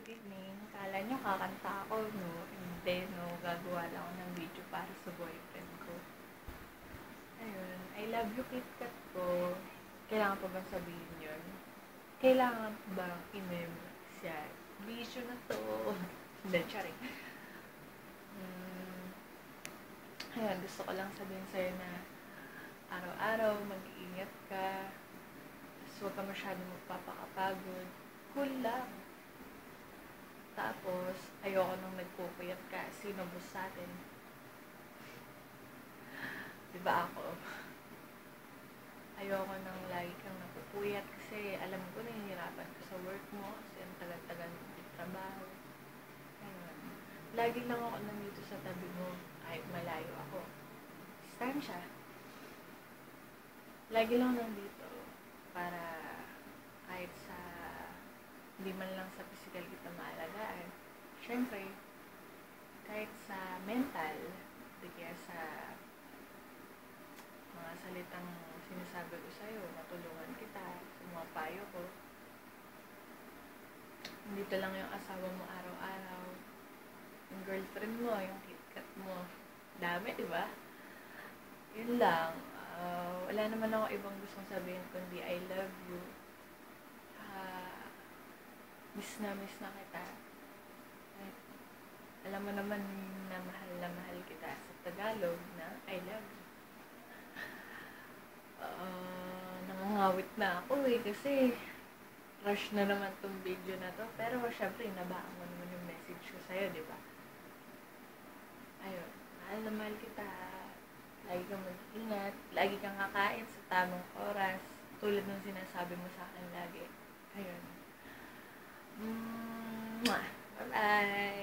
good evening. Kala nyo kakanta ako, no? Hindi, no? Gagawa lang ako ng video para sa boyfriend ko. Ayun, I love you, KitKat ko. Kailangan pa bang sabihin yun? Kailangan pa bang i-memorize yan? Video na to. Hindi, charing. Ayun, gusto ko lang sabihin sa'yo na araw-araw mag-iingat ka. Tapos huwag ka masyadong magpapakapagod. Cool lang. Tapos, ayoko nang nagpupuyat ka. Sino boss sa atin? Diba ako? Ayoko nang lagi kang napupuyat kasi alam ko nahihirapan ka sa work mo kasi ang tagal-tagal mo trabaho. Ayun. Lagi lang ako nandito sa tabi mo kahit malayo ako. Distansya. Lagi lang nandito para kahit sa hindi man lang sa physical kita maalagaan. Siyempre, kahit sa mental, di kaya sa mga salitang sinasabi ko sa'yo, matulungan kita sa mga payo ko. Dito lang yung asawa mo araw-araw, yung girlfriend mo, yung KitKat mo. Dami, di ba? Yun lang. Wala naman ako ibang gustong sabihin kundi I love you. Miss na kita. Alam mo naman na mahal kita sa Tagalog na I love you. Nangangawit na ako kasi rush na naman tong video na to. Pero syempre, nabaan mo naman yung message ko sa'yo, di ba? Ayun, mahal na mahal kita. Lagi kang mag-ingat. Lagi kang kakain sa tamang oras. Tulad ng sinasabi mo sa akin lagi. Ayun. Bye-bye!